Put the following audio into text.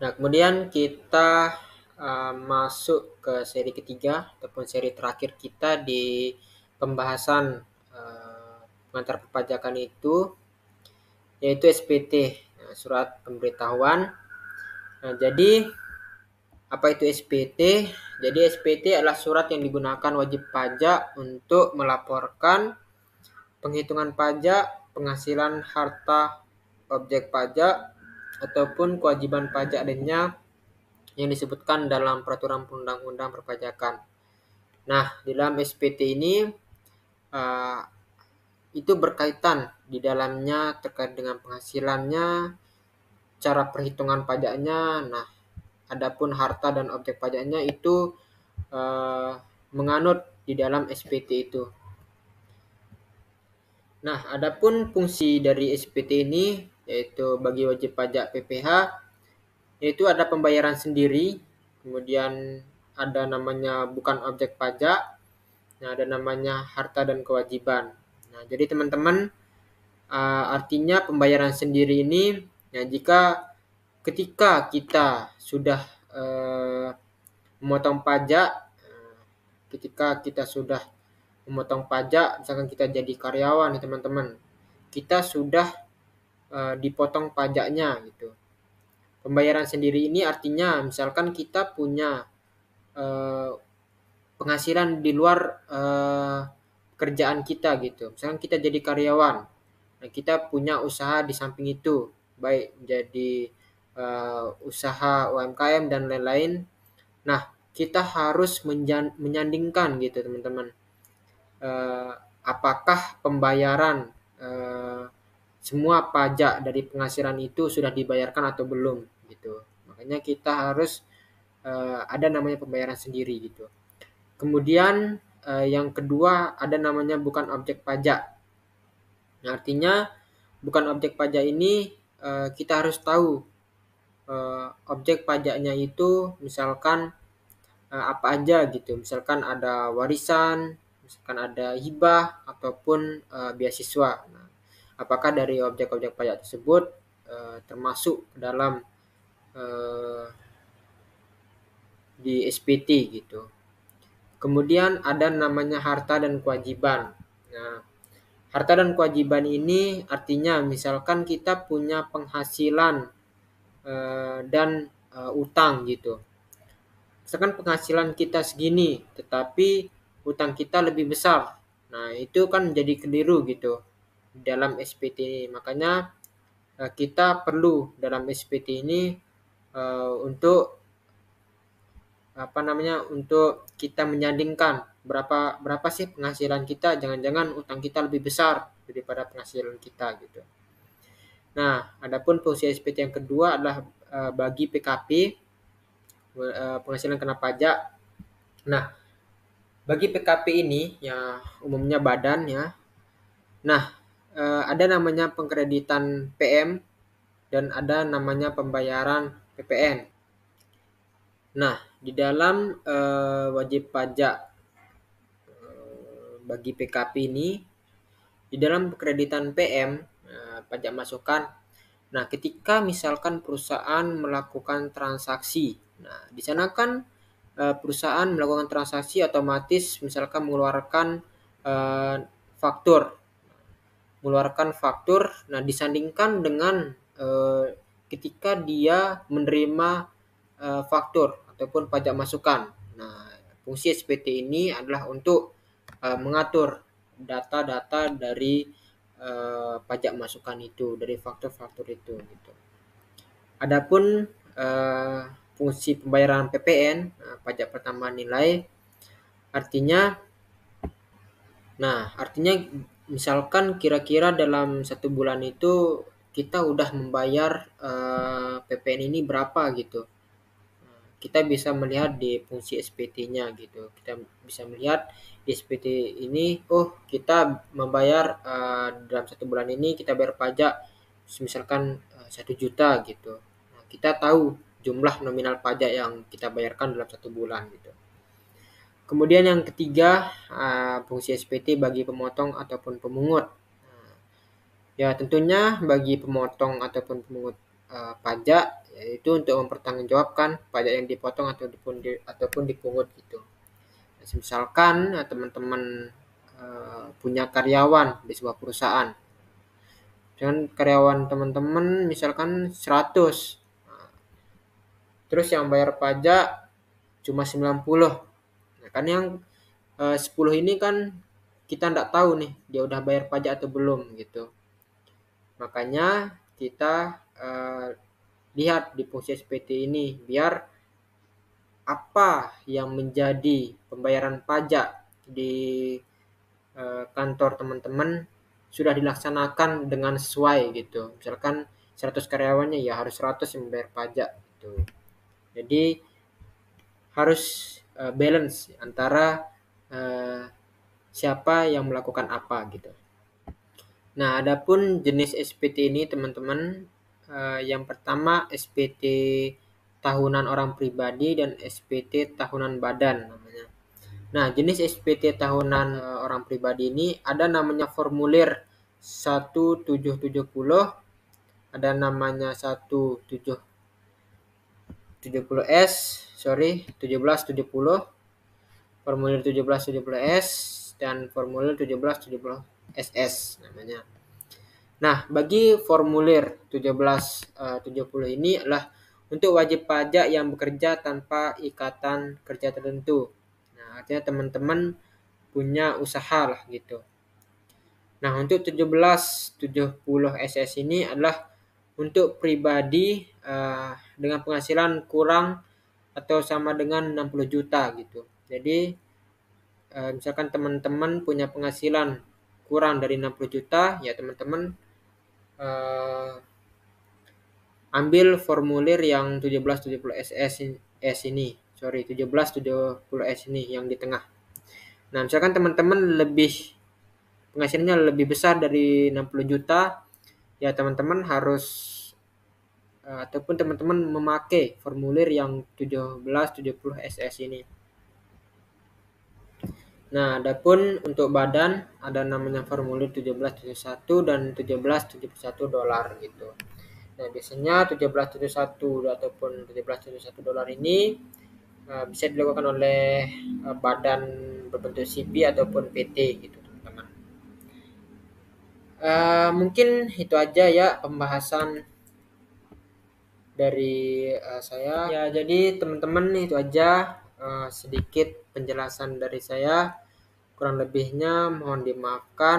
Nah, kemudian kita masuk ke seri ketiga ataupun seri terakhir kita di pembahasan pengantar perpajakan itu, yaitu SPT, surat pemberitahuan. Nah, jadi apa itu SPT? Jadi SPT adalah surat yang digunakan wajib pajak untuk melaporkan penghitungan pajak, penghasilan harta objek pajak, ataupun kewajiban pajak lainnya yang disebutkan dalam peraturan undang-undang perpajakan. Nah, di dalam SPT ini uh, itu berkaitan di dalamnya terkait dengan penghasilannya, cara perhitungan pajaknya. Nah, adapun harta dan objek pajaknya itu menganut di dalam SPT itu. Nah, adapun fungsi dari SPT ini yaitu bagi wajib pajak PPH, yaitu ada pembayaran sendiri, kemudian ada namanya bukan objek pajak, nah ada namanya harta dan kewajiban. Nah, jadi teman-teman, artinya pembayaran sendiri ini, ya jika ketika kita sudah memotong pajak, ketika kita sudah memotong pajak, misalkan kita jadi karyawan nih teman-teman, kita sudah dipotong pajaknya gitu. Pembayaran sendiri ini artinya misalkan kita punya penghasilan di luar kerjaan kita gitu. Misalkan kita jadi karyawan, nah kita punya usaha di samping itu, baik jadi usaha UMKM dan lain-lain. Nah, kita harus menyandingkan gitu teman-teman. Uh, Apakah pembayaran semua pajak dari penghasilan itu sudah dibayarkan atau belum gitu. Makanya kita harus ada namanya pembayaran sendiri gitu. Kemudian yang kedua ada namanya bukan objek pajak. Nah, artinya bukan objek pajak ini kita harus tahu objek pajaknya itu misalkan apa aja gitu. Misalkan ada warisan, misalkan ada hibah ataupun beasiswa. Nah, apakah dari objek-objek pajak tersebut termasuk dalam di SPT gitu. Kemudian ada namanya harta dan kewajiban. Nah, harta dan kewajiban ini artinya misalkan kita punya penghasilan dan utang gitu. Misalkan penghasilan kita segini, tetapi utang kita lebih besar. Nah, itu kan jadi keliru gitu dalam SPT ini. Makanya kita perlu dalam SPT ini untuk untuk kita menyandingkan berapa sih penghasilan kita, jangan-jangan utang kita lebih besar daripada penghasilan kita gitu. Nah, adapun fungsi SPT yang kedua adalah bagi PKP, penghasilan kena pajak. Nah, bagi PKP ini ya umumnya badan ya. Nah, ada namanya pengkreditan PM dan ada namanya pembayaran PPN. Nah, di dalam wajib pajak bagi PKP ini, di dalam kreditan PM, pajak masukan. Nah, ketika misalkan perusahaan melakukan transaksi, nah di sana kan perusahaan melakukan transaksi otomatis misalkan mengeluarkan faktur, nah disandingkan dengan ketika dia menerima faktur ataupun pajak masukan. Nah, fungsi SPT ini adalah untuk mengatur data-data dari pajak masukan itu, dari faktur-faktur itu gitu. Adapun fungsi pembayaran PPN, pajak pertambahan nilai, artinya misalkan kira-kira dalam 1 bulan itu kita udah membayar PPN ini berapa gitu. Kita bisa melihat di fungsi SPT-nya gitu. Kita bisa melihat di SPT ini, oh kita membayar dalam 1 bulan ini kita bayar pajak misalkan 1 juta gitu. Nah, kita tahu jumlah nominal pajak yang kita bayarkan dalam 1 bulan gitu. Kemudian yang ketiga, fungsi SPT bagi pemotong ataupun pemungut. Ya tentunya bagi pemotong ataupun pemungut pajak, yaitu untuk mempertanggungjawabkan pajak yang dipotong ataupun dipungut gitu. Misalkan teman-teman punya karyawan di sebuah perusahaan, dengan karyawan teman-teman misalkan 100, terus yang bayar pajak cuma 90. Nah, kan yang 10 ini kan kita nggak tahu nih dia udah bayar pajak atau belum gitu. Makanya kita lihat di fungsi SPT ini biar apa yang menjadi pembayaran pajak di kantor teman-teman sudah dilaksanakan dengan sesuai gitu. Misalkan 100 karyawannya ya harus 100 yang membayar pajak gitu. Jadi harus balance antara siapa yang melakukan apa gitu. Nah, adapun jenis SPT ini teman-teman, yang pertama SPT tahunan orang pribadi dan SPT tahunan badan namanya. Nah, jenis SPT tahunan orang pribadi ini ada namanya formulir 1770, ada namanya 1770 formulir 1770S dan formulir 1770SS namanya. Nah, bagi formulir 1770 ini adalah untuk wajib pajak yang bekerja tanpa ikatan kerja tertentu. Nah, artinya teman-teman punya usaha lah gitu. Nah, untuk 1770 SS ini adalah untuk pribadi dengan penghasilan kurang atau sama dengan 60 juta gitu. Jadi misalkan teman-teman punya penghasilan kurang dari 60 juta, ya teman-teman ambil formulir yang 1770 SS ini. 1770S ini yang di tengah. Nah, misalkan teman-teman penghasilannya lebih besar dari 60 juta, ya teman-teman harus ataupun teman-teman memakai formulir yang 1770 SS ini. Nah, adapun untuk badan ada namanya formulir 1771 dan 1771 dolar gitu. Nah, biasanya 1771 ataupun 1771 dolar ini bisa dilakukan oleh badan berbentuk CP ataupun PT gitu, teman-teman. Mungkin itu aja ya pembahasan dari saya. Ya, jadi teman-teman itu aja sedikit penjelasan dari saya. Kurang lebihnya mohon dimaafkan.